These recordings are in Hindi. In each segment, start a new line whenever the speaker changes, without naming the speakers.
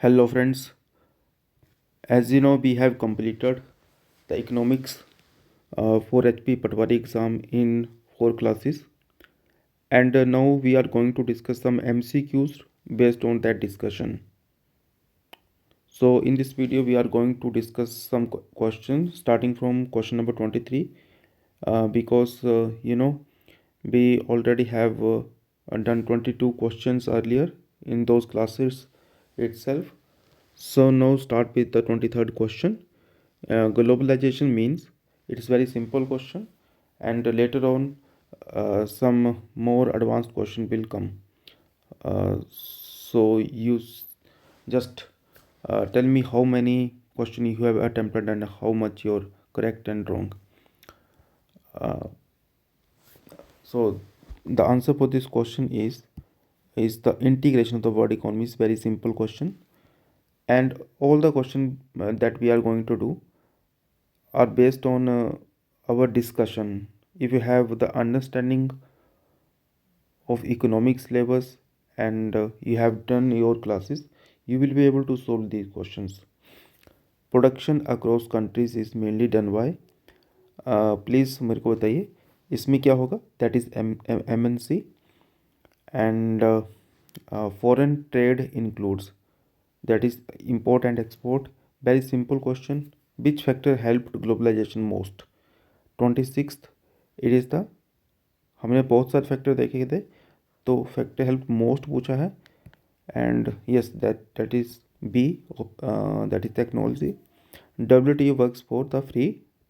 Hello friends, as you know we have completed the economics 4 HP Patwari exam in 4 classes and now we are going to discuss some MCQs based on that discussion. So in this video we are going to discuss some questions starting from question number 23 because we already have done 22 questions earlier in those classes itself. So now start with the 23rd question. Globalization means, it is very simple question and later on some more advanced question will come. So you just tell me how many question you have attempted and how much you're correct and wrong. So the answer for this question is the integration of the world economy. Is very simple question, and all the question that we are going to do are based on our discussion. If you have the understanding of economics syllabus and you have done your classes, you will be able to solve these questions. Production across countries is mainly done by, please मेरे को बताइए इसमें क्या होगा. That is MNC and foreign trade includes, that is import and export. Very simple question. Which factor helped globalisation most. 26th it is the, हमने बहुत सारे फैक्टर देखे थे तो फैक्टर हेल्प मोस्ट पूछा है and yes that is B, that is technology. WTO works for the free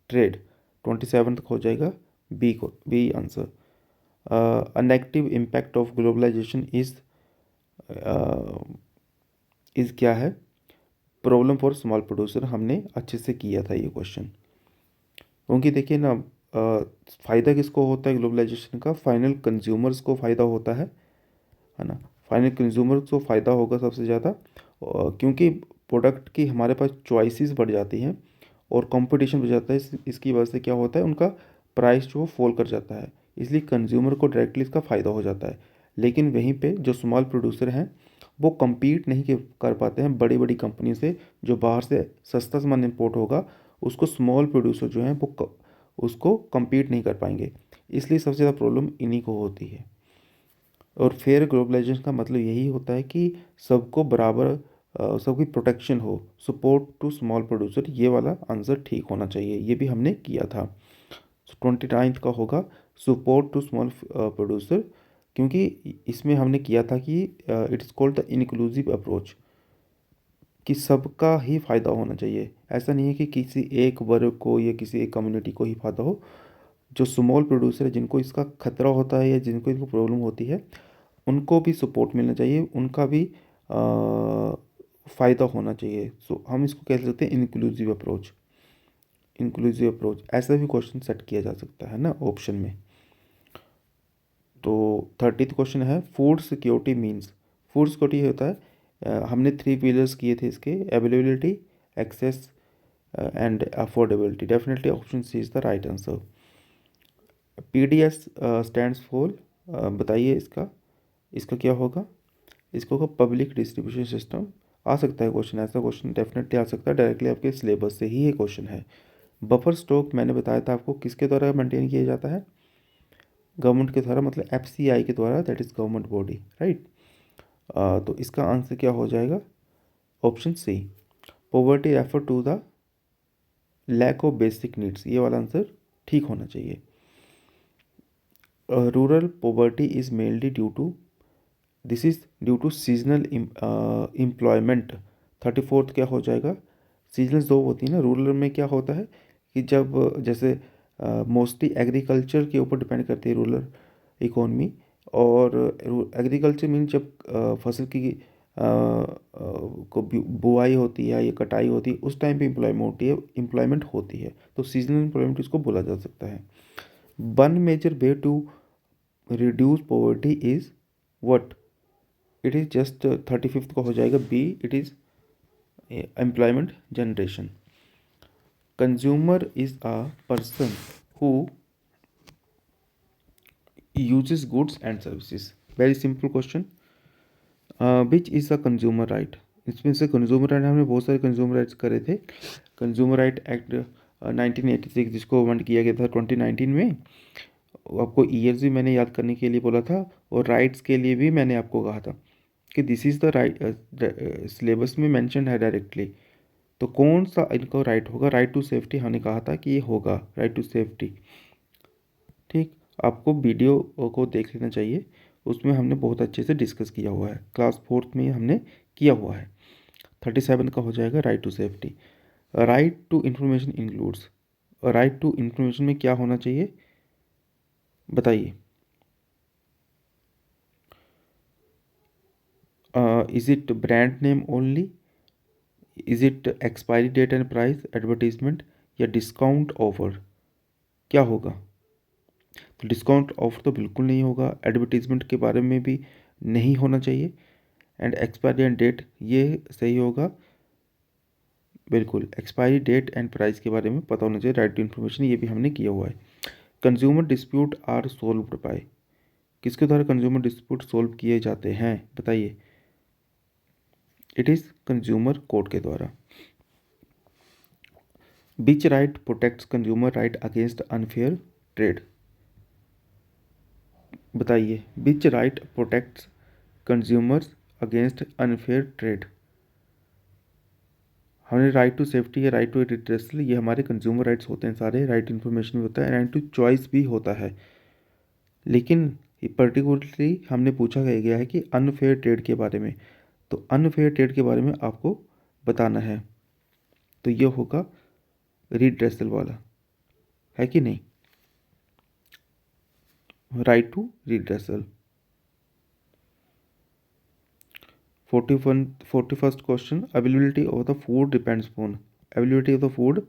trade. 27th हो जाएगा बी को, B answer. A negative impact of globalisation is क्या है. Problem for small producer. हमने अच्छे से किया था ये क्वेश्चन, क्योंकि देखिए ना फ़ायदा किसको होता है ग्लोबलाइजेशन का. फाइनल कंज्यूमर्स को फ़ायदा होता है ना. फाइनल कंज्यूमर्स को फ़ायदा होगा सबसे ज़्यादा, क्योंकि प्रोडक्ट की हमारे पास चॉइसेस बढ़ जाती हैं और कंपटीशन बढ़ जाता है. इसकी वजह से क्या होता है, उनका प्राइस जो फॉल कर जाता है, इसलिए कंज्यूमर को डायरेक्टली इसका फ़ायदा हो जाता है. लेकिन वहीं पे जो स्मॉल प्रोड्यूसर हैं वो compete नहीं कर पाते हैं बड़ी बड़ी कंपनी से. जो बाहर से सस्ता सामान इम्पोर्ट होगा उसको स्मॉल प्रोड्यूसर जो हैं वो उसको compete नहीं कर पाएंगे. इसलिए सबसे ज़्यादा प्रॉब्लम इन्हीं को होती है. और फेयर ग्लोबलाइजेशन का मतलब यही होता है कि सबको बराबर सबकी प्रोटेक्शन हो. सपोर्ट टू स्मॉल प्रोड्यूसर, ये वाला आंसर ठीक होना चाहिए, ये भी हमने किया था. 29th का होगा सपोर्ट टू स्मॉल प्रोड्यूसर, क्योंकि इसमें हमने किया था कि it is called the inclusive approach, कि सबका ही फ़ायदा होना चाहिए. ऐसा नहीं है कि किसी एक वर्ग को या किसी एक कम्युनिटी को ही फ़ायदा हो. जो स्मॉल प्रोड्यूसर है जिनको इसका खतरा होता है या जिनको इसको प्रॉब्लम होती है उनको भी सपोर्ट मिलना चाहिए, उनका भी फ़ायदा होना चाहिए. सो हम इसको कह सकते हैं इंक्लूसिव अप्रोच. इंक्लूसिव अप्रोच ऐसा भी क्वेश्चन सेट किया जा सकता है ना ऑप्शन में. तो 30th क्वेश्चन है food security means. Food security होता है हमने 3 पिलर्स किए थे इसके, availability, access and affordability. Definitely option C is the right answer. PDS stands for, बताइए इसका इसका क्या होगा. इसको होगा पब्लिक डिस्ट्रीब्यूशन सिस्टम. आ सकता है क्वेश्चन, ऐसा क्वेश्चन डेफिनेटली आ सकता है, डायरेक्टली आपके सिलेबस से ही ये क्वेश्चन है. बफर स्टॉक मैंने बताया था आपको किसके द्वारा मेंटेन किया जाता है, गवर्नमेंट के द्वारा, मतलब FCI के द्वारा, that is government body, right. तो इसका आंसर क्या हो जाएगा, option C. Poverty refer to the lack of basic needs, ये वाला आंसर ठीक होना चाहिए. Rural poverty is mainly due to, this is due to seasonal employment. 34th क्या हो जाएगा. सीजनल जॉब होती है ना रूरल में, क्या होता है कि जब जैसे मोस्टली एग्रीकल्चर के ऊपर डिपेंड करती है रूरल इकोनमी. और एग्रीकल्चर मीन जब फसल की को बुआई होती है या कटाई होती है उस टाइम पे एम्प्लॉयमेंट होती है, तो सीजनल एम्प्लॉयमेंट इसको बोला जा सकता है. One major way to reduce poverty is what. It is just 35th का हो जाएगा B, it is employment generation. Consumer is a person who uses goods and services. Very simple question. Which is a consumer right. इसमें से कंज्यूमर राइट हमने बहुत सारे कंज्यूमर राइट्स करे थे। कंज्यूमर राइट एक्ट 1986 जिसको अमेंड किया गया था 2019 में। आपको ईयर्स भी मैंने याद करने के लिए बोला था, और राइट्स के लिए भी मैंने आपको कहा था कि this is the right, syllabus में मेंशन है डायरेक्टली। तो कौन सा इनको राइट होगा? राइट टू सेफ्टी हमने कहा था कि ये होगा राइट टू सेफ्टी। ठीक, आपको वीडियो को देख लेना चाहिए, उसमें हमने बहुत अच्छे से डिस्कस किया हुआ है, क्लास 4th में हमने किया हुआ है। 37 का हो जाएगा right to safety. Right to information includes, right to information में क्या होना चाहिए बताइए? Is it brand name only, is it expiry date and price, advertisement, या डिस्काउंट ऑफर? क्या होगा? तो डिस्काउंट ऑफर तो बिल्कुल नहीं होगा, एडवर्टीजमेंट के बारे में भी नहीं होना चाहिए, एंड एक्सपायरी एंड डेट ये सही होगा। बिल्कुल एक्सपायरी डेट एंड प्राइस के बारे में पता होना चाहिए, राइट टू इन्फॉर्मेशन ये भी हमने किया हुआ है। Consumer dispute are solved by, किसके द्वारा कंज्यूमर डिस्प्यूट सोल्व किए जाते हैं बताइए? इट इज़ कंज्यूमर कोर्ट के द्वारा। Which right protects consumer right against unfair trade? बताइए, which right protects consumers against unfair trade? हमने राइट टू सेफ्टी या राइट टू रिड्रेसल, ये हमारे कंज्यूमर राइट्स होते हैं सारे। राइट इन्फॉर्मेशन भी होता है, राइट टू चॉइस भी होता है, लेकिन पर्टिकुलरली हमने पूछा गया है कि अनफेयर ट्रेड के बारे में। तो अनफेयर ट्रेड के बारे में आपको बताना है, तो ये होगा रिड्रेसल वाला, है कि नहीं? Right to redressal. 41 question, availability of the food depends upon, availability of the food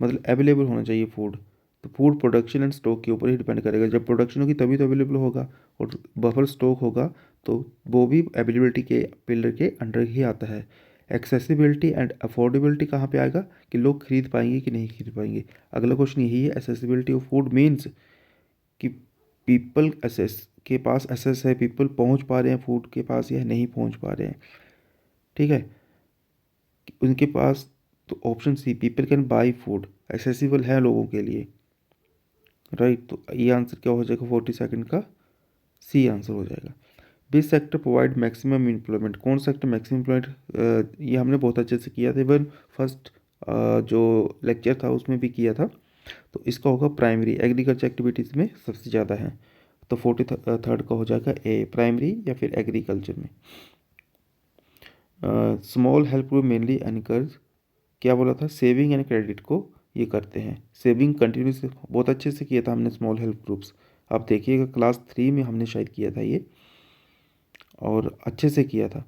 मतलब अवेलेबल होना चाहिए फूड, तो फूड प्रोडक्शन एंड स्टॉक के ऊपर ही डिपेंड करेगा। जब प्रोडक्शन होगी तभी तो अवेलेबल होगा, और बफर स्टॉक होगा तो वो भी अवेलेबिलिटी के पिलर के अंडर ही आता है। एक्सेसिबिलिटी एंड अफोर्डेबिलिटी कहाँ पे आएगा कि लोग खरीद पाएंगे कि नहीं खरीद पाएंगे? अगला क्वेश्चन यही है। एक्सेसिबिलिटी ऑफ फूड मीन्स कि पीपल एसेस के पास एसेस है, पीपल पहुंच पा रहे हैं फूड के पास या नहीं पहुंच पा रहे हैं, ठीक है, उनके पास। तो option C, people can buy food, accessible है लोगों के लिए, राइट। तो ये आंसर क्या हो जाएगा 42 का? सी आंसर हो जाएगा। Which sector provide maximum employment, कौन सेक्टर मैक्सिमम एम्प्लॉयमेंट? ये हमने बहुत अच्छे से किया था, इवन फर्स्ट जो लेक्चर था उसमें भी किया था। तो इसका होगा प्राइमरी, एग्रीकल्चर एक्टिविटीज़ में सबसे ज़्यादा है। तो 43rd का हो जाएगा ए, प्राइमरी या फिर एग्रीकल्चर में। Small help group mainly encourage, क्या बोला था? सेविंग एंड क्रेडिट को ये करते हैं। सेविंग कंटिन्यूस बहुत अच्छे से किया था हमने स्मॉल हेल्प ग्रुप्स, आप देखिएगा क्लास 3 में हमने शायद किया था ये, और अच्छे से किया था।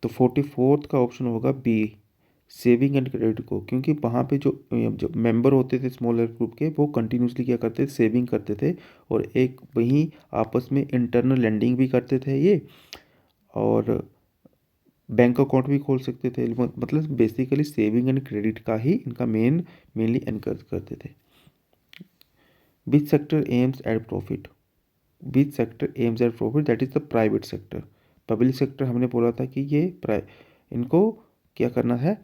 तो 44th का ऑप्शन होगा बी, सेविंग एंड क्रेडिट को, क्योंकि वहाँ पे जो मेंबर होते थे स्मॉल हेल्प ग्रुप के वो कंटिन्यूसली क्या करते थे? सेविंग करते थे, और एक वहीं आपस में इंटरनल लेंडिंग भी करते थे ये, और बैंक अकाउंट भी खोल सकते थे। मतलब बेसिकली सेविंग एंड क्रेडिट का ही इनका मेनली एनकरेज करते थे। Which sector aims at profit, which sector aims at profit, that is the private sector. Public sector हमने बोला था कि ये इनको क्या करना है,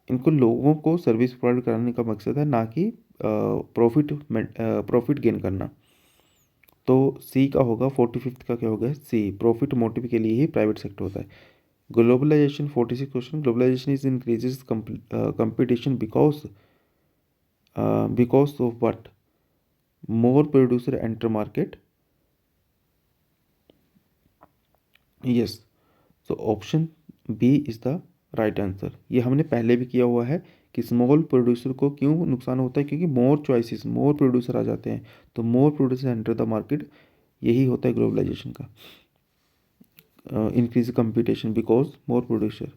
इनको लोगों को सर्विस प्रोवाइड कराने का मकसद है, ना कि प्रॉफिट गेन करना। तो सी का होगा 45th का क्या होगा? सी, प्रॉफिट मोटिव के लिए ही प्राइवेट सेक्टर होता है। Globalisation 46 question, globalisation is increases competition because of what? More producer enter market. Yes, so option B is the right answer. ये हमने पहले भी किया हुआ है कि स्मॉल प्रोड्यूसर को क्यों नुकसान होता है, क्योंकि मोर चॉइसेस, मोर प्रोड्यूसर आ जाते हैं, तो more producer enter the market, यही होता है ग्लोबलाइजेशन का। Increase competition because more producer.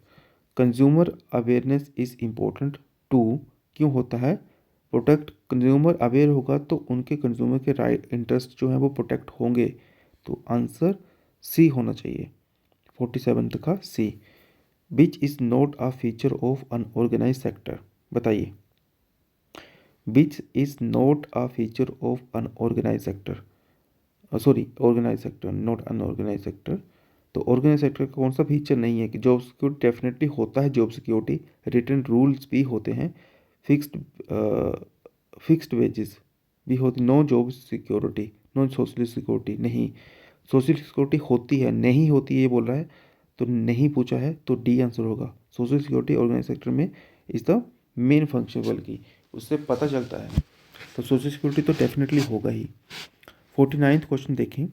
Consumer awareness is important to, क्यों होता है? प्रोटेक्ट, कंज्यूमर अवेयर होगा तो उनके कंज्यूमर के राइट इंटरेस्ट जो है वो प्रोटेक्ट होंगे, तो आंसर सी होना चाहिए 47th का C. Which is not a feature of unorganised sector, बताइए? Which is not a feature of unorganised sector, sorry organised sector, not unorganised sector. तो ऑर्गेनाइज सेक्टर का कौन सा फीचर नहीं है कि जॉब सिक्योरिटी डेफिनेटली होता है, जॉब सिक्योरिटी रिटर्न रूल्स भी होते हैं, फिक्स्ड वेजेस भी होती, no job security, no social security, नहीं सोशल सिक्योरिटी होती है, नहीं होती है ये बोल रहा है, तो नहीं पूछा है तो डी आंसर होगा। सोशल सिक्योरिटी ऑर्गेनाइज सेक्टर में इज द मेन फंक्शन, बल्कि उससे पता चलता है, तो सोशल सिक्योरिटी तो डेफिनेटली होगा ही। 49th क्वेश्चन देखें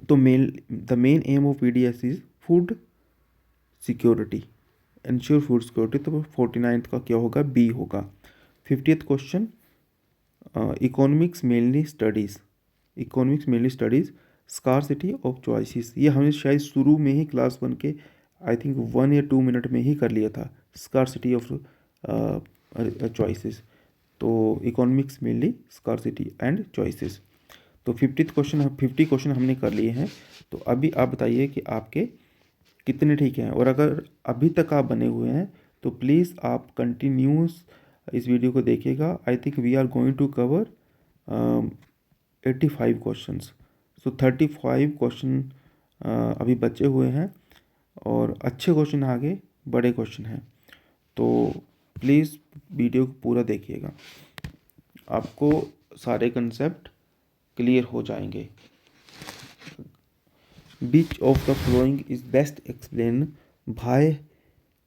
तो the main M of PDS is food security, ensure food security, तो 49th का क्या होगा, बी होगा। 50th question economics mainly studies scarcity of choices, ये हमने शायद शुरू में ही क्लास 1 के आई थिंक 1 या 2 मिनट में ही कर लिया था, स्कार्सिटी ऑफ चॉइसेस। तो economics mainly scarcity and choices. तो 50 क्वेश्चन हमने कर लिए हैं। तो अभी आप बताइए कि आपके कितने ठीक हैं, और अगर अभी तक आप बने हुए हैं तो प्लीज़ आप कंटिन्यूस इस वीडियो को देखिएगा। I think we are going to cover 85 questions, so 35 question अभी बचे हुए हैं, और अच्छे क्वेश्चन आगे बड़े क्वेश्चन हैं, तो प्लीज़ वीडियो को पूरा देखिएगा, आपको सारे कंसेप्ट क्लियर हो जाएंगे। Which of the following is best explained by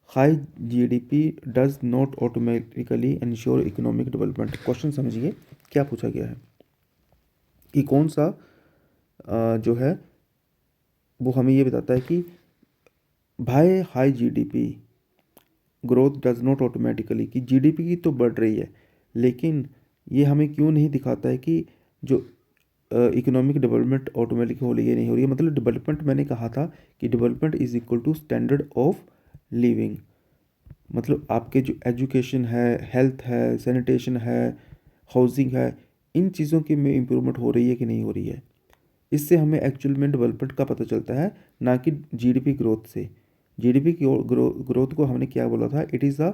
high GDP does not automatically ensure economic development? Question समझिए क्या पूछा गया है कि कौन सा जो है वो हमें ये बताता है कि भाई high GDP growth does not automatically, कि जीडीपी की तो बढ़ रही है, लेकिन ये हमें क्यों नहीं दिखाता है कि जो इकोनॉमिक डेवलपमेंट ऑटोमेटिक हो रही है नहीं हो रही है। मतलब डेवलपमेंट, मैंने कहा था कि development is equal to standard of living, मतलब आपके जो एजुकेशन है, हेल्थ है, सैनिटेशन है, हाउसिंग है, इन चीज़ों की में इम्प्रूवमेंट हो रही है कि नहीं हो रही है। इससे हमें एक्चुअल में डेवलपमेंट का पता चलता है, ना कि जीडीपी ग्रोथ से। जीडीपी की ग्रोथ को हमने क्या बोला था, it is a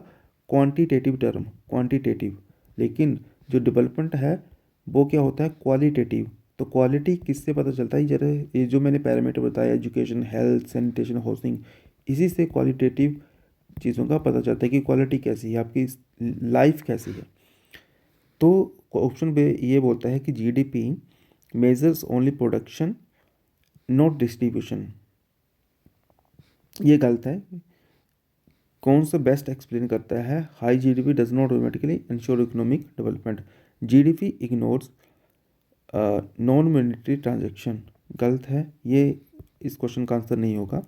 quantitative term, quantitative, लेकिन जो डेवलपमेंट है वो क्या होता है, क्वालिटेटिव। तो क्वालिटी किससे पता चलता है, जरा ये जो मैंने पैरामीटर बताया, एजुकेशन, हेल्थ, सैनिटेशन, हाउसिंग, इसी से क्वालिटेटिव चीज़ों का पता चलता है कि क्वालिटी कैसी है, आपकी लाइफ कैसी है। तो ऑप्शन पे ये बोलता है कि GDP measures only production not distribution, ये गलत है। कौन सा बेस्ट एक्सप्लेन करता है, high GDP does not automatically ensure economic development, GDP ignores non monetary transaction, गलत है, ये इस क्वेश्चन का आंसर नहीं होगा।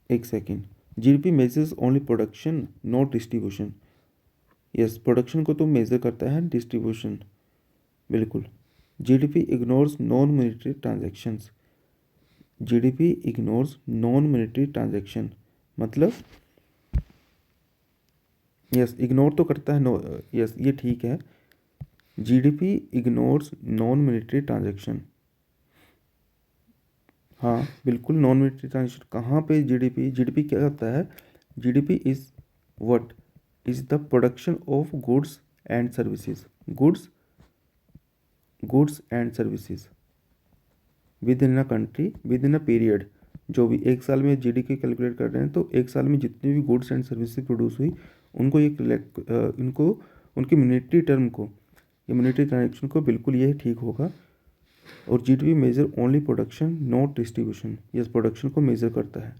एक second, GDP measures only production not distribution, yes, production को तो मेजर करता है, डिस्ट्रीब्यूशन बिल्कुल। GDP ignores non monetary transactions, GDP ignores non monetary transaction, मतलब यस, इग्नोर तो करता है, नो यस, ये ठीक है। GDP ignores non monetary transaction, हाँ बिल्कुल, नॉन मॉनेटरी ट्रांजैक्शन कहाँ पे, जीडीपी क्या होता है, GDP is what, is the production of goods and services, goods and services with in a country with in a period. जो भी एक साल में जीडीपी कैलकुलेट कर रहे हैं, तो एक साल में जितनी भी गुड्स एंड सर्विसेज प्रोड्यूस हुई उनको ये इनको उनकी मॉनेटरी टर्म को, ये मॉनेटरी ट्रांजेक्शन को, बिल्कुल ये ठीक होगा। और GDP measure only production not distribution, yes, production को मेजर करता है,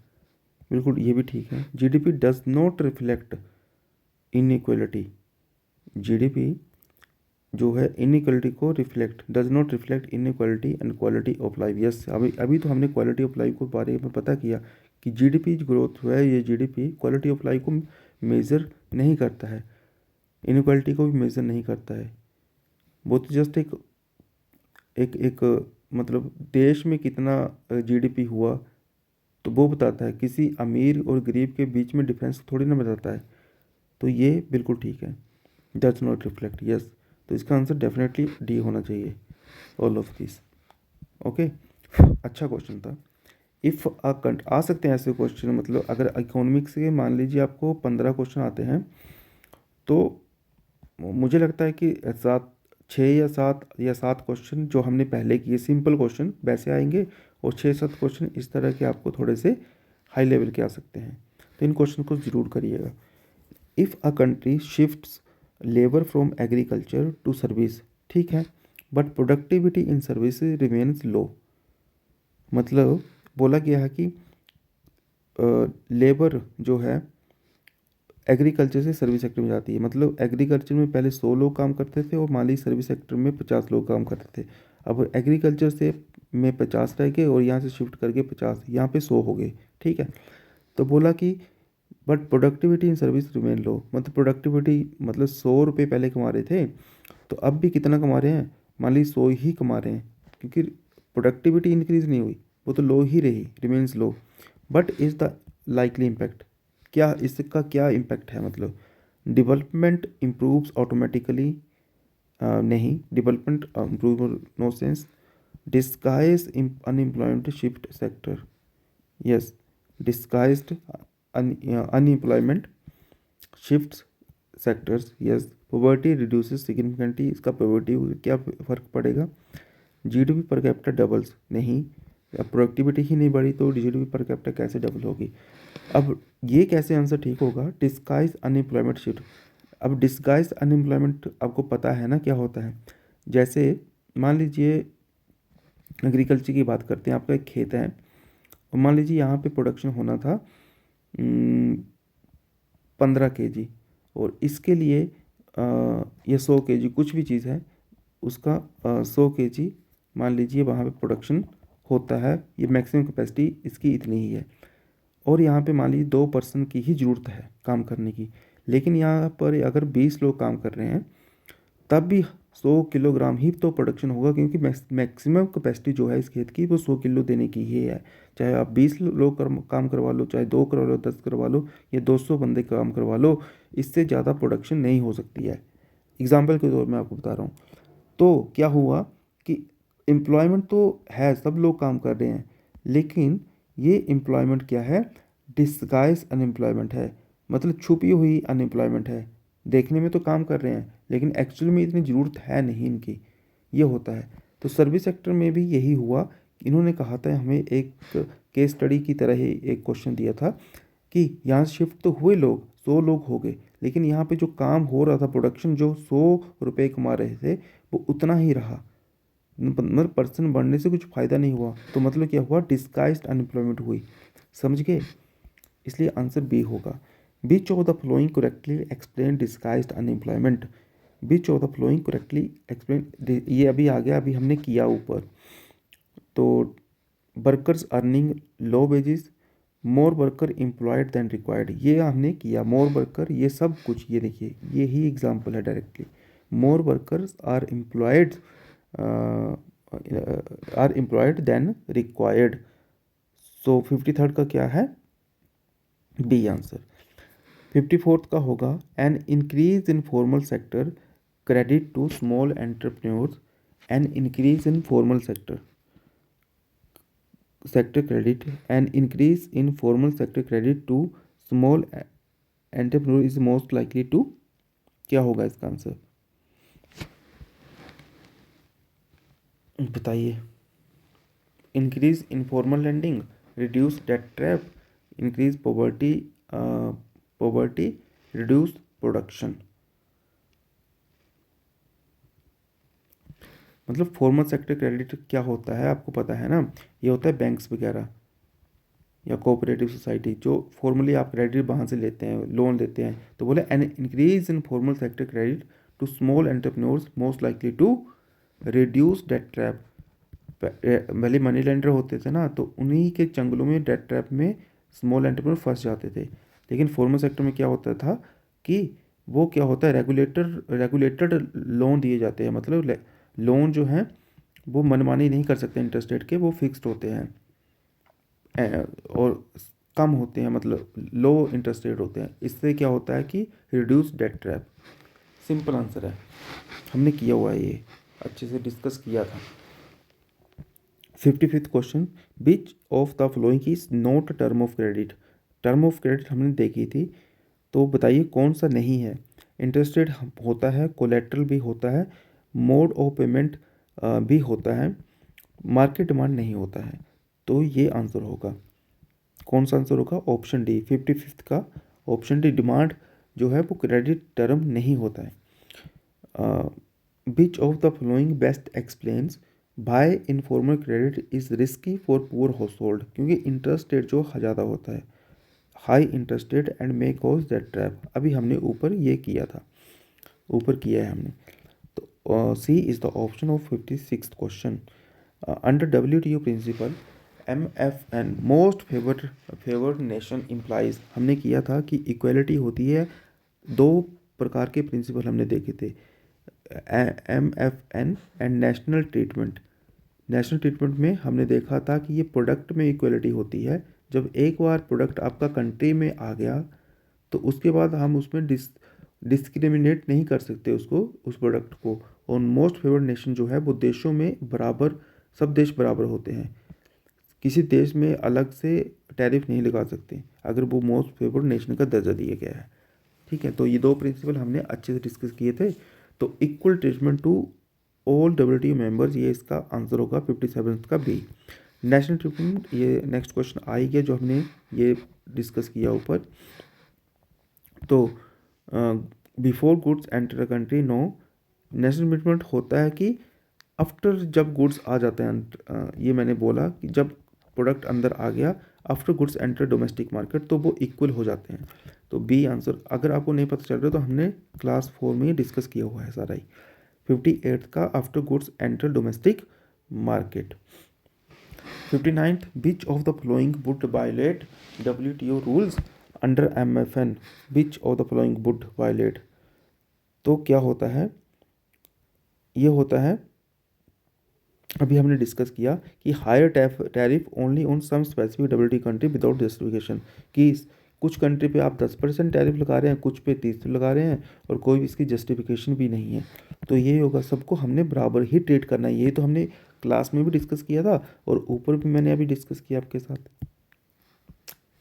बिल्कुल ये भी ठीक है। GDP does not reflect inequality, GDP जो है इनइक्वालिटी को reflect, does not reflect inequality and quality of life, yes, अभी अभी तो हमने क्वालिटी ऑफ लाइफ को बारे में पता किया कि जीडीपी ग्रोथ है, ये जीडीपी क्वालिटी ऑफ लाइफ को मेज़र नहीं करता है, इनइक्वालिटी को भी मेज़र नहीं करता है। वो तो जस्ट एक एक एक मतलब देश में कितना जीडीपी हुआ तो वो बताता है, किसी अमीर और गरीब के बीच में डिफरेंस थोड़ी ना बताता है। तो ये बिल्कुल ठीक है, डज नॉट रिफ्लेक्ट, यस, तो इसका आंसर डेफिनेटली डी होना चाहिए, ऑल ऑफ दिस। ओके, अच्छा क्वेश्चन था। इफ़ आ सकते हैं ऐसे क्वेश्चन, मतलब अगर इकोनॉमिक्स के मान लीजिए आपको 15 क्वेश्चन आते हैं, तो मुझे लगता है कि 6 या 7 क्वेश्चन जो हमने पहले किए सिंपल क्वेश्चन वैसे आएंगे, और 6-7 क्वेश्चन इस तरह के आपको थोड़े से हाई लेवल के आ सकते हैं। तो इन क्वेश्चन को ज़रूर करिएगा। If a country shifts labour from agriculture to service, ठीक है, but productivity in service remains low. मतलब बोला गया है कि लेबर जो है एग्रीकल्चर से सर्विस सेक्टर में जाती है। मतलब एग्रीकल्चर में पहले 100 लोग काम करते थे और मान लीजिए सर्विस सेक्टर में 50 लोग काम करते थे। अब एग्रीकल्चर से में 50 रह गए और यहाँ से शिफ्ट करके 50, यहाँ पे 100 हो गए, ठीक है। तो बोला कि but productivity in service remain low, मतलब प्रोडक्टिविटी मतलब 100 रुपये पहले कमा रहे थे तो अब भी कितना कमा रहे हैं, मान लीजिए 100 ही कमा रहे हैं, क्योंकि प्रोडक्टिविटी इंक्रीज नहीं हुई, वो तो लो ही रही, remains low. But is the likely impact, क्या इसका क्या इम्पैक्ट है, मतलब डेवलपमेंट इम्प्रूव्स ऑटोमेटिकली, नहीं, development improve no sense, disguise unemployment shift sector, yes, disguised unemployment shift sectors, yes, poverty reduces significantly, इसका पॉवर्टी क्या फ़र्क पड़ेगा, जीडीपी पर कैपिटा डबल्स, नहीं, अब प्रोडक्टिविटी ही नहीं बढ़ी तो जीडीपी पर कैपिटा कैसे डबल होगी। अब ये कैसे आंसर ठीक होगा, डिस्गाइज अनएम्प्लॉयमेंट शिफ्ट। अब डिस्गाइज अनएम्प्लॉयमेंट आपको पता है ना क्या होता है, जैसे मान लीजिए एग्रीकल्चर की बात करते हैं, आपका एक खेत है और मान लीजिए यहाँ पे प्रोडक्शन होना था 15 kg, और इसके लिए ये 100 kg कुछ भी चीज़ है उसका 100 kg मान लीजिए वहाँ पे प्रोडक्शन होता है, ये मैक्सिमम कैपेसिटी इसकी इतनी ही है, और यहाँ पे मान लीजिए 2 पर्सन की ही ज़रूरत है काम करने की, लेकिन यहाँ पर अगर 20 लोग काम कर रहे हैं तब भी 100 किलोग्राम ही तो प्रोडक्शन होगा, क्योंकि मैक्सिमम कैपेसिटी जो है इस खेत की वो 100 किलो देने की ही है। चाहे आप 20 लोग काम करवा लो, चाहे 2 करवा लो, 10 करवा लो, या 200 बंदे काम करवा लो, इससे ज़्यादा प्रोडक्शन नहीं हो सकती है। एग्जाम्पल के तौर में आपको बता रहा हूँ। तो क्या हुआ कि एम्प्लॉयमेंट तो है, सब लोग काम कर रहे हैं, लेकिन ये एम्प्लॉयमेंट क्या है, डिस्गाइज अनएम्प्लॉयमेंट है, मतलब छुपी हुई अनएम्प्लॉयमेंट है। देखने में तो काम कर रहे हैं लेकिन एक्चुअल में इतनी ज़रूरत है नहीं इनकी, ये होता है। तो सर्विस सेक्टर में भी यही हुआ, इन्होंने कहा था हमें एक केस स्टडी की तरह ही एक क्वेश्चन दिया था कि यहाँ शिफ्ट तो हुए लोग, 100 लोग हो गए, लेकिन यहाँ पे जो काम हो रहा था, प्रोडक्शन जो 100 रुपये कमा रहे थे वो उतना ही रहा, मतलब पर्सन बढ़ने से कुछ फ़ायदा नहीं हुआ। तो मतलब क्या हुआ, डिस्गाइज्ड अनएम्प्लॉयमेंट हुई, समझ गए। इसलिए आंसर बी होगा। Which of the following correctly explain disguised unemployment, which of the following correctly explain, ये अभी आ गया, अभी हमने किया ऊपर। तो workers earning low wages, more worker employed than required, ये हमने किया, मोर वर्कर ये सब कुछ, ये देखिए ये ही एग्जांपल है directly, more workers are employed than required. So 53rd का क्या है, बी आंसर। 54th का होगा an increase in formal sector credit to small entrepreneurs, an increase in formal sector credit, an increase in formal sector credit to small entrepreneur is most likely to, क्या होगा इसका आंसर बताइए। Increase in formal lending, reduce debt trap, increase poverty, reduce production. मतलब फॉर्मल सेक्टर क्रेडिट क्या होता है आपको पता है ना, ये होता है बैंक्स वगैरह या कोऑपरेटिव सोसाइटी, जो फॉर्मली आप क्रेडिट वहाँ से लेते हैं, लोन लेते हैं। तो बोले an increase in formal sector credit to small entrepreneurs most likely to reduce debt trap. पहले मनी लेंडर होते थे ना, तो उन्हीं के चंगलों में, डेट ट्रैप में स्मॉल एंटरप्रेन्योर फंस जाते थे। लेकिन फॉर्मल सेक्टर में क्या होता था कि वो क्या होता है, रेगुलेटेड लोन दिए जाते हैं, मतलब लोन जो हैं वो मनमानी नहीं कर सकते इंटरेस्ट रेट के, वो फिक्स्ड होते हैं और कम होते हैं, मतलब लो इंटरेस्ट रेट होते हैं। इससे क्या होता है कि reduce debt trap, simple answer है, हमने किया हुआ है, ये अच्छे से डिस्कस किया था। 55th question, which of the following is not term of credit, term of credit हमने देखी थी, तो बताइए कौन सा नहीं है। इंटरेस्ट रेट होता है, कोलेट्रल भी होता है, मोड ऑफ पेमेंट भी होता है, मार्केट डिमांड नहीं होता है। तो ये आंसर होगा, कौन सा आंसर होगा? ऑप्शन डी, 55th का ऑप्शन डी, डिमांड जो है वो क्रेडिट टर्म नहीं होता है। Which of the following best explains by informal credit is risky for poor household, क्योंकि इंटरेस्ट रेट जो ज़्यादा होता है, high interest rate and may cause that trap. अभी हमने ऊपर ये किया था, ऊपर किया है हमने। तो C is the option of 56th question. Under WTO principle MFN most favoured nation implies, हमने किया था कि इक्वलिटी होती है, दो प्रकार के प्रिंसिपल हमने देखे थे, MFN and national treatment. National treatment में हमने देखा था कि ये प्रोडक्ट में इक्वलिटी होती है, जब एक बार प्रोडक्ट आपका कंट्री में आ गया तो उसके बाद हम उसमें डिस्क्रिमिनेट नहीं कर सकते उसको, उस प्रोडक्ट को। और मोस्ट फेवर्ड नेशन जो है वो देशों में बराबर, सब देश बराबर होते हैं, किसी देश में अलग से टैरिफ नहीं लगा सकते अगर वो मोस्ट फेवर्ड नेशन का दर्जा दिया गया है। ठीक है, तो ये दो प्रिंसिपल हमने अच्छे से डिस्कस किए थे। तो equal treatment to all WTO members, ये इसका आंसर होगा 57th का बी। नेशनल ट्रीटमेंट, ये नेक्स्ट क्वेश्चन आ ही गया जो हमने ये डिस्कस किया ऊपर। तो before goods enter a country, no, national treatment होता है कि आफ्टर जब गुड्स आ जाते हैं, ये मैंने बोला कि जब प्रोडक्ट अंदर आ गया after goods enter domestic market तो वो इक्वल हो जाते हैं। तो बी आंसर, अगर आपको नहीं पता चल रहा तो हमने क्लास 4 में ही डिस्कस किया हुआ है सारा ही। 58th का after goods enter domestic market. 59th, which of the following would violate WTO rules under MFN, which of the following would violate. तो क्या होता है, ये होता है, अभी हमने डिस्कस किया कि higher tariff only on some specific WTO country without justification, कि कुछ कंट्री पे आप 10% टैरिफ लगा रहे हैं, कुछ पे 30 लगा रहे हैं और कोई भी इसकी जस्टिफिकेशन भी नहीं है। तो ये होगा, सबको हमने बराबर ही ट्रीट करना है। ये तो हमने क्लास में भी डिस्कस किया था और ऊपर भी मैंने अभी डिस्कस किया आपके साथ।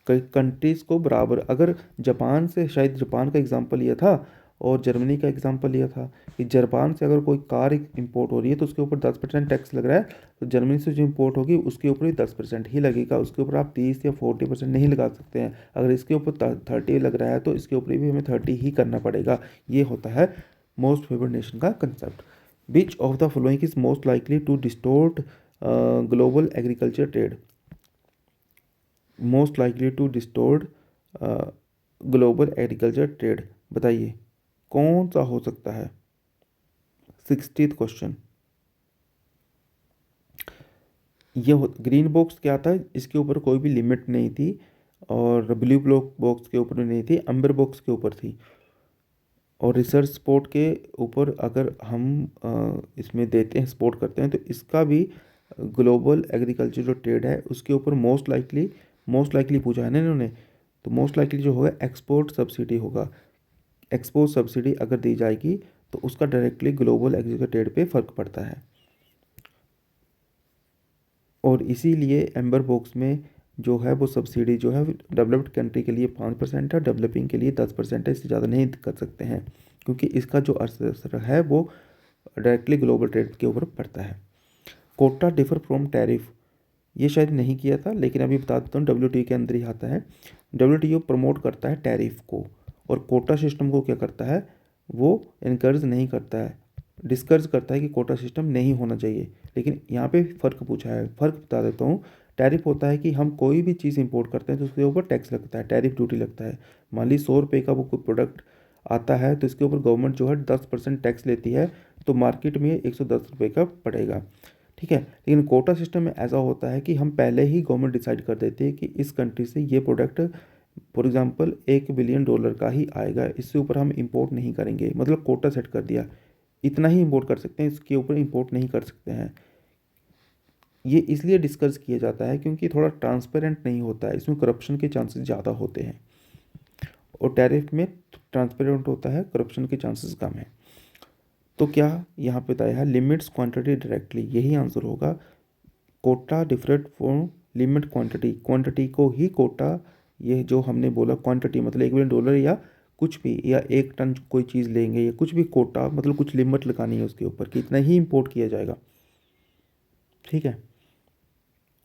कई कंट्रीज़ को बराबर, अगर जापान से, शायद जापान का एग्जांपल लिया था और जर्मनी का एग्जांपल लिया था कि जापान से अगर कोई कार इंपोर्ट हो रही है तो उसके ऊपर 10% टैक्स लग रहा है, तो जर्मनी से जो इंपोर्ट होगी उसके ऊपर भी 10% ही लगेगा, उसके ऊपर आप 30 या 40% नहीं लगा सकते हैं। अगर इसके ऊपर 30 लग रहा है तो इसके ऊपर भी हमें 30 ही करना पड़ेगा। ये होता है मोस्ट फेवर्ड नेशन का concept. Which of the following is most likely to distort global agriculture trade, most likely to distort global agriculture trade, बताइए कौन सा हो सकता है? 60th question. ये ग्रीन बॉक्स क्या था, इसके ऊपर कोई भी लिमिट नहीं थी और ब्लू ब्लॉक बॉक्स के ऊपर नहीं थी, अम्बर बॉक्स के ऊपर थी। और रिसर्च सपोर्ट के ऊपर अगर हम इसमें देते हैं, सपोर्ट करते हैं, तो इसका भी ग्लोबल एग्रीकल्चर जो ट्रेड है उसके ऊपर मोस्ट लाइकली पूछा है ना इन्होंने, तो मोस्ट लाइकली जो होगा एक्सपोर्ट सब्सिडी होगा। एक्सपोर्ट सब्सिडी अगर दी जाएगी तो उसका डायरेक्टली ग्लोबल एग्रीकल्चर ट्रेड पे फ़र्क पड़ता है। और इसीलिए एम्बर बॉक्स में जो है वो सब्सिडी जो है डेवलप्ड कंट्री के लिए 5% है, डेवलपिंग के लिए 10% है, इससे ज़्यादा नहीं कर सकते हैं, क्योंकि इसका जो असर है वो डायरेक्टली ग्लोबल ट्रेड के ऊपर पड़ता है। कोटा डिफर फ्रॉम टैरिफ, ये शायद नहीं किया था लेकिन अभी बता देता हूँ, WTO के अंदर ही आता है। WTO प्रमोट करता है टैरिफ को और कोटा सिस्टम को क्या करता है, वो इनकरेज नहीं करता है, डिस्करेज करता है कि कोटा सिस्टम नहीं होना चाहिए। लेकिन यहाँ पे फ़र्क पूछा है, फ़र्क बता देता हूँ। टैरिफ होता है कि हम कोई भी चीज़ इंपोर्ट करते हैं तो उसके ऊपर टैक्स लगता है, टैरिफ ड्यूटी लगता है। मान ली 100 रुपये का वो कोई प्रोडक्ट आता है तो इसके ऊपर गवर्नमेंट जो है 10% टैक्स लेती है, तो मार्केट में 110 रुपये का पड़ेगा। ठीक है, लेकिन कोटा सिस्टम में ऐसा होता है कि हम पहले ही गवर्नमेंट डिसाइड कर देती है कि इस कंट्री से ये प्रोडक्ट फॉर एग्जांपल $1 बिलियन का ही आएगा, इससे ऊपर हम इंपोर्ट नहीं करेंगे, मतलब कोटा सेट कर दिया, इतना ही इंपोर्ट कर सकते हैं, इसके ऊपर इंपोर्ट नहीं कर सकते हैं। ये इसलिए डिस्कस किया जाता है क्योंकि थोड़ा ट्रांसपेरेंट नहीं होता है, इसमें करप्शन के चांसेस ज़्यादा होते हैं और टैरिफ में ट्रांसपेरेंट होता है, करप्शन के चांसेस कम है। तो क्या यहाँ पे बताया है, लिमिट्स क्वांटिटी डायरेक्टली, यही आंसर होगा। Quota different from limit quantity, quantity को ही कोटा, ये जो हमने बोला क्वांटिटी मतलब $1 बिलियन या कुछ भी, या 1 टन कोई चीज़ लेंगे या कुछ भी कोटा, मतलब कुछ लिमिट लगानी है उसके ऊपर कि इतना ही इंपोर्ट किया जाएगा, ठीक है।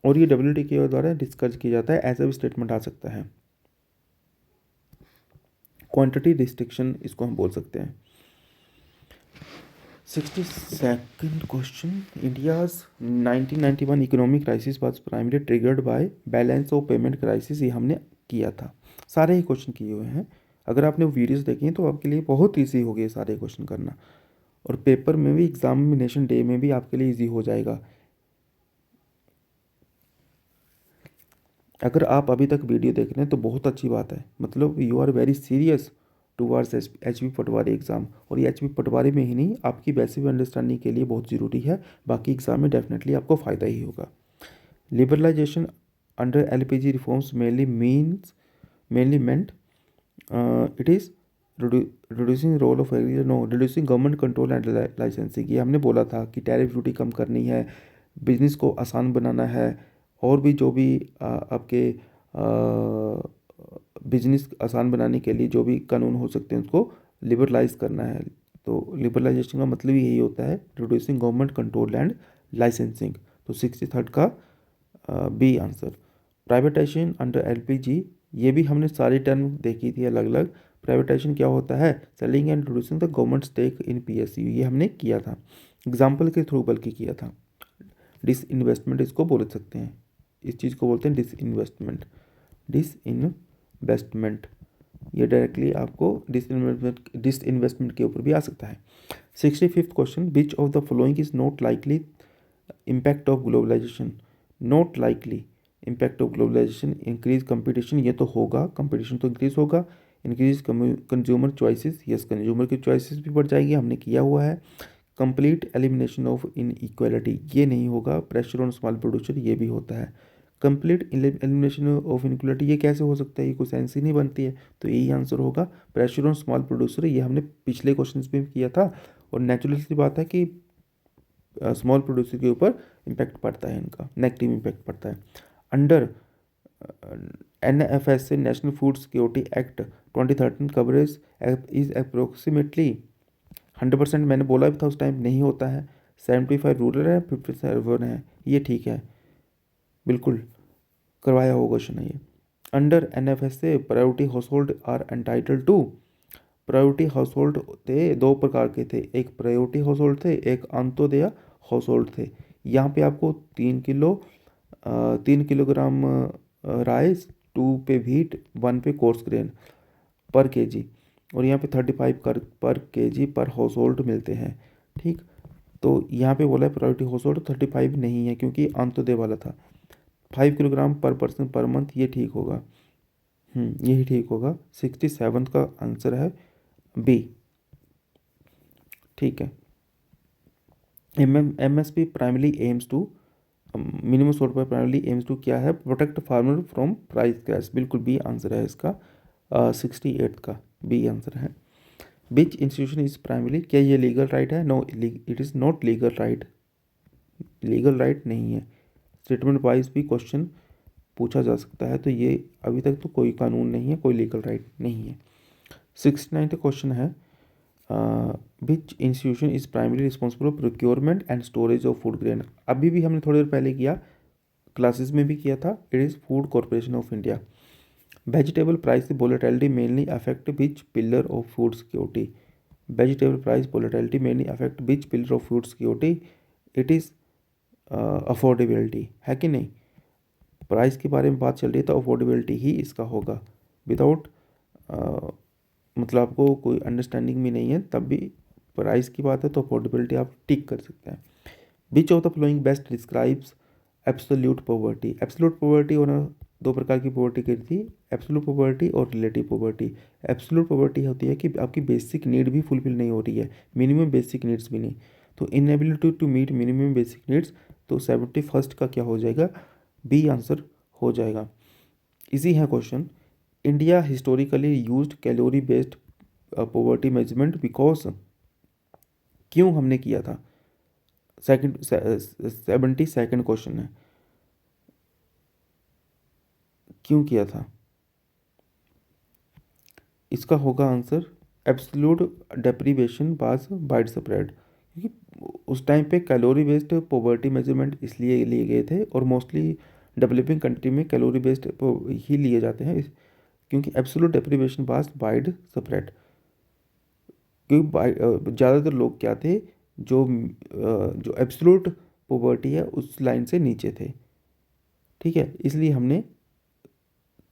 और ये WTO द्वारा डिस्कस किया जाता है, ऐसा भी स्टेटमेंट आ सकता है। क्वांटिटी रिस्ट्रिक्शन इसको हम बोल सकते हैं। 62nd question, India's 1991 economic crisis was primary triggered by balance of payment crisis, ये हमने किया था। सारे ही क्वेश्चन किए हुए हैं, अगर आपने वीडियोस देखी हैं तो आपके लिए बहुत ईजी हो गया सारे क्वेश्चन करना, और पेपर में भी, एग्जामिनेशन डे में भी आपके लिए ईजी हो जाएगा। अगर आप अभी तक वीडियो देख रहे हैं तो बहुत अच्छी बात है, मतलब you are very serious towards HB Patwari exam. और ये HB पटवारी में ही नहीं, आपकी बेसिक अंडरस्टैंडिंग के लिए बहुत ज़रूरी है, बाकी एग्ज़ाम में डेफिनेटली आपको फ़ायदा ही होगा। Liberalisation under LPG reforms mainly meant it is reducing role of reducing government control and licensing। ये हमने बोला था कि टैरिफ ड्यूटी कम करनी है, बिजनेस को आसान बनाना है, और भी जो भी आपके बिजनेस आसान बनाने के लिए जो भी कानून हो सकते हैं उसको लिबरलाइज करना है। तो लिबरलाइजेशन का मतलब यही होता है, reducing government control and licensing. तो 63rd का B answer. Privatisation under LPG, ये भी हमने सारी टर्म देखी थी अलग अलग। प्राइवेटाइजेशन क्या होता है, selling and reducing the government stake in PSU, ये हमने किया था, एग्जाम्पल के थ्रू बल्कि किया था। डिस इन्वेस्टमेंट इसको बोल सकते हैं, इस चीज़ को बोलते हैं डिस इन्वेस्टमेंट। डिस इन्वेस्टमेंट ये डायरेक्टली आपको डिस इन्वेस्टमेंट के ऊपर भी आ सकता है। 65th question, which of the following is not likely impact of globalisation. Not likely impact of globalisation, increase competition, ये तो होगा, कंपटीशन तो इंक्रीज होगा। Increase consumer choices, yes consumer की चॉइसेस भी बढ़ जाएगी, हमने किया हुआ है। कंप्लीट एलिमिनेशन ऑफ इनइक्वालिटी, ये नहीं होगा। प्रेशर ऑन स्मॉल प्रोड्यूसर, ये भी होता है। कंप्लीट एलिमिनेशन ऑफ इनइक्वालिटी, ये कैसे हो सकता है, ये कोई सेंस ही नहीं बनती है, तो यही आंसर होगा प्रेशर ऑन स्मॉल प्रोड्यूसर। ये हमने पिछले क्वेश्चन में किया था, और नेचुरल सी बात है कि स्मॉल प्रोड्यूसर के ऊपर इम्पैक्ट पड़ता है, इनका नेगेटिव इम्पैक्ट पड़ता है। Under NFSA national food security act 2013 coverage is approximately 100%, मैंने बोला भी था उस टाइम, नहीं होता है। 75 रूरल है, 50 अर्बन है, ये ठीक है, बिल्कुल करवाया हुआ क्वेश्चन है ये। Under NFSA priority household are entitled to, priority household थे, 2 प्रकार के थे, एक प्रायोरिटी हाउस होल्ड थे, एक अंत्योदय हाउस होल्ड थे। यहाँ पे आपको 3 किलोग्राम राइस, 2 पे व्हीट, 1 पे कोर्स ग्रेन पर केजी, और यहाँ पे 35 पर केजी पर हाउस होल्ड मिलते हैं, ठीक। तो यहाँ पे बोला है प्रायोरिटी हाउस होल्ड, 35 नहीं है क्योंकि अंत्योदय वाला था। 5 किलोग्राम पर पर्सन पर मंथ, ये ठीक होगा, यही ठीक होगा। 67 का आंसर है बी, ठीक है। MSP primary aims to, minimum support primary aims to क्या है, protect farmer from price crash, बिल्कुल बी आंसर है इसका। 68 का बी आंसर है। विच इंस्टीट्यूशन इज प्राइमरी, क्या ये लीगल राइट है, no it is not legal right, legal right नहीं है। स्टेटमेंट वाइज भी क्वेश्चन पूछा जा सकता है, तो ये अभी तक तो कोई कानून नहीं है, कोई लीगल राइट नहीं है। 69th क्वेश्चन है, विच institution is primary responsible for procurement and storage of food grain, अभी भी हमने थोड़ी देर पहले किया, क्लासेस में भी किया था, it is food corporation of India. Vegetable price volatility mainly affect which pillar of food security, vegetable price volatility mainly affect which pillar of food security, it is affordability, है कि नहीं। प्राइस के बारे में बात चल रही है तो अफोर्डेबिलिटी ही इसका होगा। विदाउट मतलब आपको कोई अंडरस्टैंडिंग भी नहीं है तब भी प्राइस की बात है तो अफोर्डेबिलिटी आप टिक कर सकते हैं। विच of the flowing best describes absolute poverty, absolute poverty होना, 2 प्रकार की पॉवर्टी की थी, एब्सोल्यूट पॉवर्टी और रिलेटिव पॉवर्टी। एब्सोल्यूट पॉवर्टी होती है कि आपकी बेसिक नीड भी फुलफिल नहीं हो रही है, मिनिमम बेसिक नीड्स भी नहीं, तो inability to meet minimum basic needs, तो 71st का क्या हो जाएगा, बी आंसर हो जाएगा। इजी है question. India historically used calorie based poverty measurement because, क्यों हमने किया था, 72nd क्वेश्चन है, क्यों किया था। इसका होगा answer absolute deprivation was wide spread, क्योंकि उस टाइम पे कैलोरी बेस्ड पॉवर्टी मेजरमेंट इसलिए लिए गए थे और मोस्टली डेवलपिंग कंट्री में कैलोरी बेस्ड ही लिए जाते हैं क्योंकि absolute deprivation was wide spread, क्योंकि ज़्यादातर लोग क्या थे जो एब्सोल्यूट पॉवर्टी है उस लाइन से नीचे थे। ठीक है, इसलिए हमने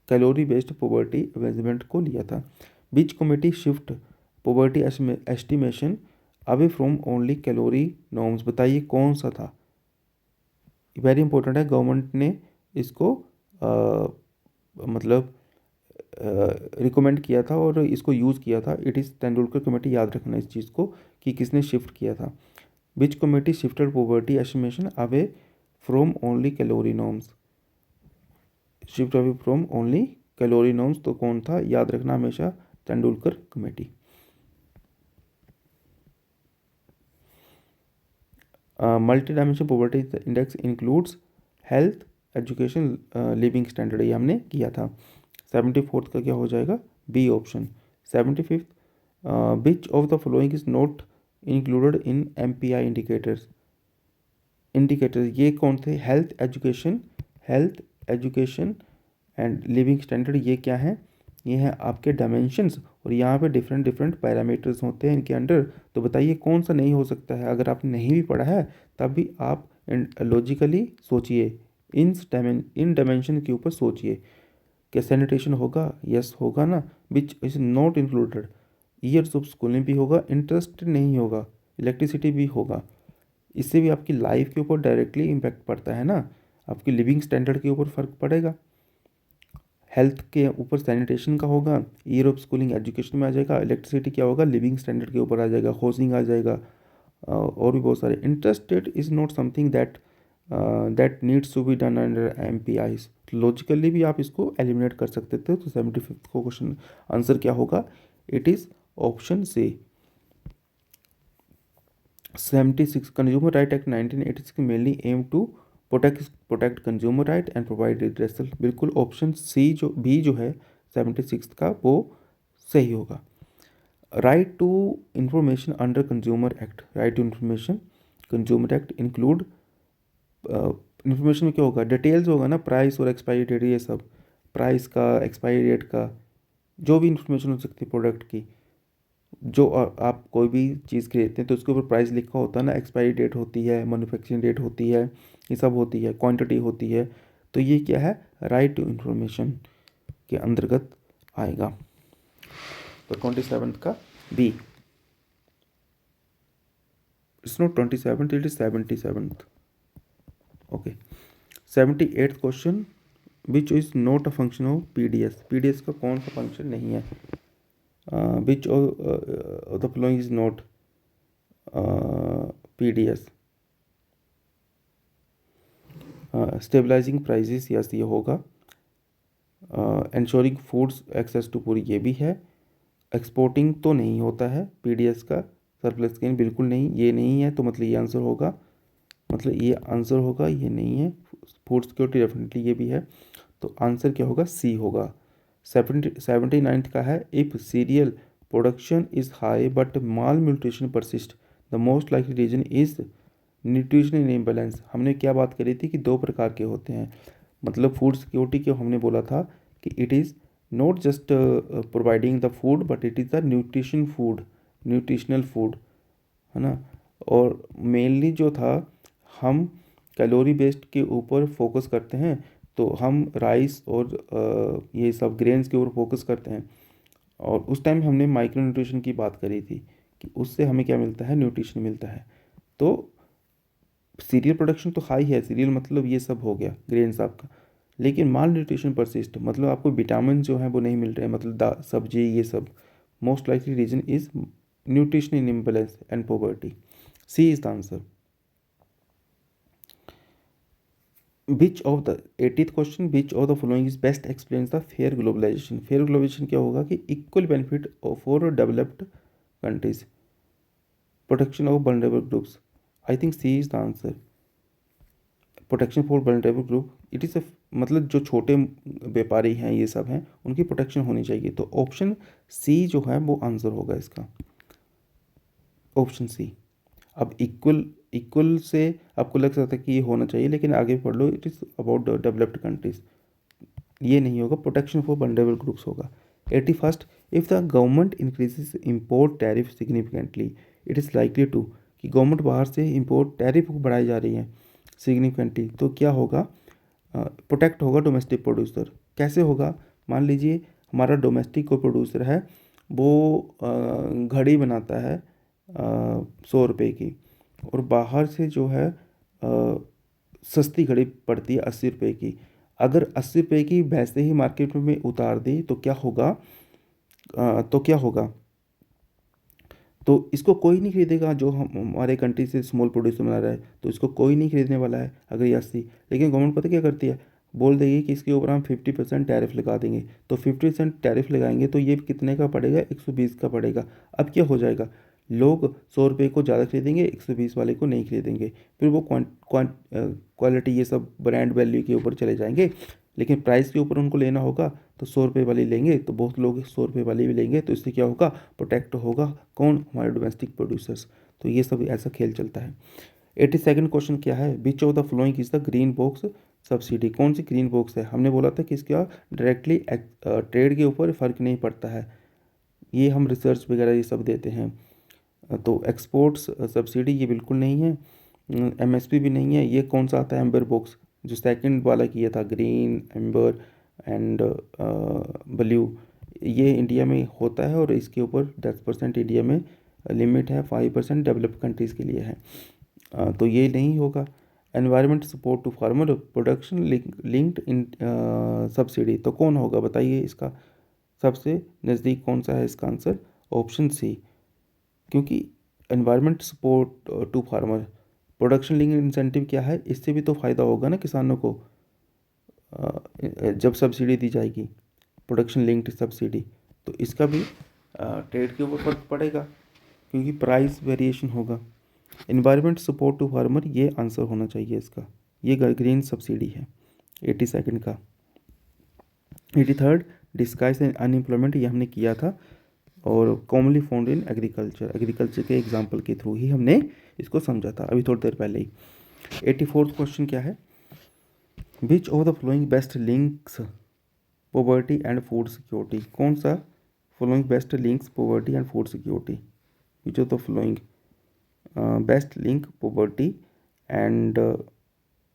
कैलोरी बेस्ड पॉवर्टी मेजरमेंट को लिया था। Which committee shift poverty estimation away from only calorie norms, बताइए कौन सा था। वेरी इंपॉर्टेंट है, गवर्नमेंट ने इसको मतलब रिकमेंड किया था और इसको यूज़ किया था। इट इज़ तेंदुलकर कमेटी, याद रखना इस चीज़ को कि किसने शिफ्ट किया था। Which committee shifted poverty estimation away from only calorie norms, shift away from only calorie norms, तो कौन था, याद रखना हमेशा, Tendulkar committee. Multi dimension poverty index includes health, education, living standard, ये हमने किया था। 74th का क्या हो जाएगा, B option. 75th, which of the following is not included in MPI indicators, ये कौन थे, health education and living standard, ये क्या है, ये हैं आपके डायमेंशंस, और यहाँ पे डिफरेंट डिफरेंट पैरामीटर्स होते हैं इनके अंडर। तो बताइए कौन सा नहीं हो सकता है। अगर आपने नहीं भी पढ़ा है तब भी आप लॉजिकली सोचिए, इन डायमेंशन के ऊपर सोचिए। क्या सैनिटेशन होगा, यस होगा ना, विच is not included, years of schooling भी होगा, इंटरेस्ट नहीं होगा, इलेक्ट्रिसिटी भी होगा। इससे भी आपकी लाइफ के ऊपर डायरेक्टली इम्पैक्ट पड़ता है ना, आपकी लिविंग स्टैंडर्ड के ऊपर फ़र्क पड़ेगा। हेल्थ के ऊपर सैनिटेशन का होगा, ईयर ऑफ स्कूलिंग एजुकेशन में आ जाएगा, इलेक्ट्रिसिटी क्या होगा, लिविंग स्टैंडर्ड के ऊपर आ जाएगा, हाउसिंग आ जाएगा, और भी बहुत सारे। Interest rate is not something that needs to be done under MPIs। Logically भी आप इसको एलिमिनेट कर सकते थे। तो 75th को क्वेश्चन आंसर क्या होगा, it is option C. 76 consumer right act 1986 mainly aim to protect consumer right and provide redressal, बिल्कुल ऑप्शन सी जो बी जो है 76 का वो सही होगा। Right to information under consumer act, right to information consumer act include, इंफॉर्मेशन में क्या होगा, डिटेल्स होगा ना, प्राइस और एक्सपायरी डेट, ये सब प्राइस का, एक्सपायरी डेट का, जो भी इंफॉर्मेशन हो सकती है प्रोडक्ट की। जो आप कोई भी चीज़ खरीदते हैं तो उसके ऊपर प्राइस लिखा होता है ना, एक्सपायरी डेट होती है, मैन्युफैक्चरिंग डेट होती है, ये सब होती है, क्वांटिटी होती है। तो ये क्या है, राइट टू इंफॉर्मेशन के अंतर्गत आएगा। तो 27th का B, it's not 27th, it is 77th। Okay. 78th question, which is not a function of PDS का कौन सा फंक्शन नहीं है, which of the following is not PDS, stabilising prices, yes ये होगा। इंश्योरिंग फूड्स एक्सेस टू पूरी, ये भी है। एक्सपोर्टिंग तो नहीं होता है PDS का, सरप्लस गेन बिल्कुल नहीं, ये नहीं है, तो मतलब ये आंसर होगा, ये नहीं है। फूड सिक्योरिटी डेफिनेटली ये भी है, तो आंसर क्या होगा, सी होगा। 79th का है, if cereal production is high but malnutrition persist, the most likely reason is nutrition imbalance. हमने क्या बात करी थी कि दो प्रकार के होते हैं, मतलब फूड सिक्योरिटी के हमने बोला था कि it is not just providing the food but it is the nutritional food, है ना। और मेनली जो था, हम कैलोरी बेस्ड के ऊपर फोकस करते हैं, तो हम राइस और ये सब ग्रेन्स के ऊपर फोकस करते हैं। और उस टाइम हमने माइक्रो न्यूट्रिशन की बात करी थी कि उससे हमें क्या मिलता है, न्यूट्रिशन मिलता है। तो सीरियल प्रोडक्शन तो हाई है, सीरियल मतलब ये सब हो गया ग्रेन्स आपका, लेकिन माल न्यूट्रिशन परसिस्ट, मतलब आपको विटामिन जो है वो नहीं मिल रहे हैं, मतलब सब्जी ये सब। Most likely reason is nutrition imbalance and poverty, C is the answer. Which of the 80th question, which of the following is best explains the fair globalisation. Fair globalisation क्या होगा कि equal benefit for developed countries, protection of vulnerable groups, I think C is the answer. Protection for vulnerable group, it is मतलब जो छोटे व्यापारी हैं ये सब हैं उनकी प्रोटेक्शन होनी चाहिए। तो ऑप्शन सी जो है वो आंसर होगा इसका, ऑप्शन सी। अब इक्वल इक्वल से आपको लग सकता है कि ये होना चाहिए, लेकिन आगे पढ़ लो, it is about developed countries, ये नहीं होगा, प्रोटेक्शन फॉर वल्नरेबल ग्रुप्स होगा। 81st, if the government increases import tariff significantly, it is likely to, कि गवर्नमेंट बाहर से इम्पोर्ट टैरिफ बढ़ाई जा रही है सिग्निफिकेंटली, तो क्या होगा, प्रोटेक्ट होगा डोमेस्टिक प्रोड्यूसर। कैसे होगा, मान लीजिए हमारा डोमेस्टिक कोई प्रोड्यूसर है, वो घड़ी बनाता है 100 रुपये की, और बाहर से जो है सस्ती घड़ी पड़ती है 80 रुपये की। अगर 80 रुपये की वैसे ही मार्केट में उतार दी तो क्या होगा, तो इसको कोई नहीं खरीदेगा, जो हमारे कंट्री से स्मॉल प्रोड्यूसर बना रहा है, तो इसको कोई नहीं खरीदने वाला है अगर ये 80। लेकिन गवर्नमेंट पता क्या करती है, बोल देगी कि इसके ऊपर हम 50% टैरिफ लगा देंगे। तो 50% टैरिफ लगाएंगे तो ये कितने का पड़ेगा, 120 का पड़ेगा। अब क्या हो जाएगा, लोग 100 रुपये को ज़्यादा खरीदेंगे, 120 वाले को नहीं खरीदेंगे, फिर वो क्वालिटी ये सब ब्रांड वैल्यू के ऊपर चले जाएंगे। लेकिन प्राइस के ऊपर उनको लेना होगा तो 100 रुपये वाली लेंगे, तो बहुत लोग 100 रुपये वाली भी लेंगे, तो इससे क्या होगा, प्रोटेक्ट होगा कौन, हमारे डोमेस्टिक प्रोड्यूसर्स। तो ये सब ऐसा खेल चलता है। 82nd क्वेश्चन क्या है, which of the following is the green box subsidy, कौन सी ग्रीन बॉक्स है। हमने बोला था कि इसका डायरेक्टली ट्रेड के ऊपर फ़र्क नहीं पड़ता है, ये हम रिसर्च वगैरह ये सब देते हैं। तो एक्सपोर्ट्स सब्सिडी ये बिल्कुल नहीं है, एमएसपी भी नहीं है। ये कौन सा आता है, एम्बर बॉक्स, जो सेकंड वाला किया था, ग्रीन, एम्बर एंड ब्लू, ये इंडिया में होता है, और इसके ऊपर 10% इंडिया में लिमिट है, 5% डेवलप्ड कंट्रीज़ के लिए है। तो ये नहीं होगा। Environment support to farmer, production linked in subsidy, तो कौन होगा बताइए, इसका सबसे नज़दीक कौन सा है इसका आंसर, ऑप्शन सी। क्योंकि environment support to farmer, production link incentive क्या है, इससे भी तो फ़ायदा होगा ना किसानों को जब सब्सिडी दी जाएगी, प्रोडक्शन लिंक्ड सब्सिडी, तो इसका भी ट्रेड के ऊपर फर्क पड़ेगा क्योंकि प्राइस वेरिएशन होगा। एनवायरनमेंट सपोर्ट टू फार्मर ये आंसर होना चाहिए इसका, ये ग्रीन सब्सिडी है 82nd का। 83rd, डिस्गाइज एंड अनएम्प्लॉयमेंट, ये हमने किया था, और commonly found in agriculture, agriculture के एग्जाम्पल के थ्रू ही हमने इसको समझा था अभी थोड़ी देर पहले ही। 84th क्वेश्चन क्या है, which of the flowing best links poverty and food security, कौन सा following best links poverty and food security, which of the flowing best link poverty and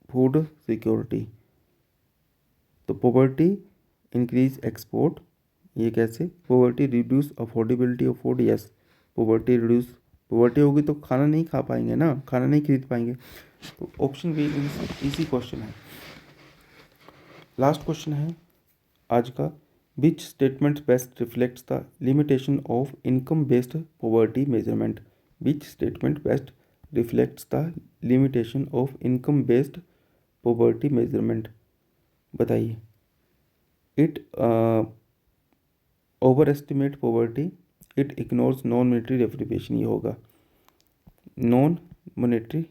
food security. तो पॉवर्टी इंक्रीज एक्सपोर्ट, ये कैसे, poverty reduce affordability of food, yes, poverty reduce, poverty होगी तो खाना नहीं खा पाएंगे ना, खाना नहीं खरीद पाएंगे। तो ऑप्शन बी इजी क्वेश्चन है। लास्ट क्वेश्चन है आज का, which statement best reflects the limitation of income based poverty measurement, which statement best reflects the limitation of income based poverty measurement, बताइए। It over estimate poverty, it ignores non monetary deprivation, ये होगा नॉन मॉनेटरी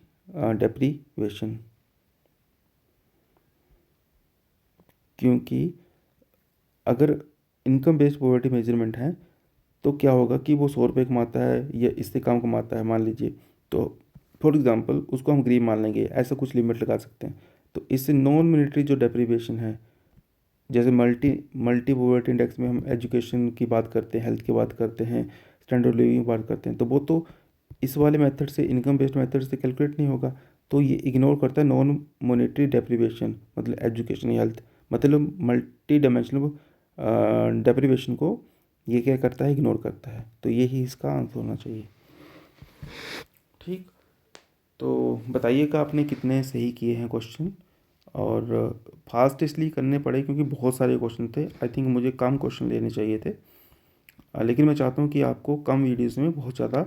डेप्रीवेशन, क्योंकि अगर इनकम बेस्ड पॉवर्टी मेजरमेंट है तो क्या होगा कि वो 100 रुपये कमाता है या इससे कम कमाता है मान लीजिए, तो फॉर एग्जांपल उसको हम गरीब मान लेंगे, ऐसा कुछ लिमिट लगा सकते हैं। तो इससे नॉन मॉनेटरी जो डेप्रीवेशन है, जैसे मल्टी पॉवर्टी इंडेक्स में हम एजुकेशन की बात करते हैं, हेल्थ की बात करते हैं, स्टैंडर्ड लिविंग की बात करते हैं, तो वो तो इस वाले मेथड से, इनकम बेस्ड मेथड से कैलकुलेट नहीं होगा। तो ये इग्नोर करता है नॉन मॉनेटरी डेप्रीवेशन, मतलब एजुकेशन, हेल्थ, मतलब मल्टी डायमेंशनल डेप्रीवेशन को ये क्या करता है, इग्नोर करता है। तो यही इसका आंसर होना चाहिए। ठीक, तो बताइएगा आपने कितने सही किए हैं क्वेश्चन, और फास्ट इसलिए करने पड़े क्योंकि बहुत सारे क्वेश्चन थे। आई थिंक मुझे कम क्वेश्चन लेने चाहिए थे, लेकिन मैं चाहता हूँ कि आपको कम वीडियोस में बहुत ज़्यादा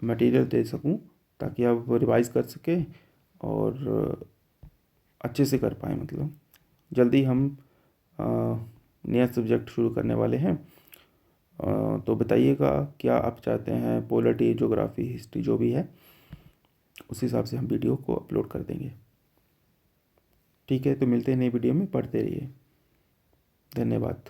मटेरियल दे सकूँ ताकि आप रिवाइज कर सकें और अच्छे से कर पाएँ। मतलब जल्दी हम नया सब्जेक्ट शुरू करने वाले हैं, तो बताइएगा क्या आप चाहते हैं, पॉलिटी, ज्योग्राफी, हिस्ट्री, जो भी है उस हिसाब से हम वीडियो को अपलोड कर देंगे। ठीक है, तो मिलते हैं नई वीडियो में, पढ़ते रहिए। धन्यवाद।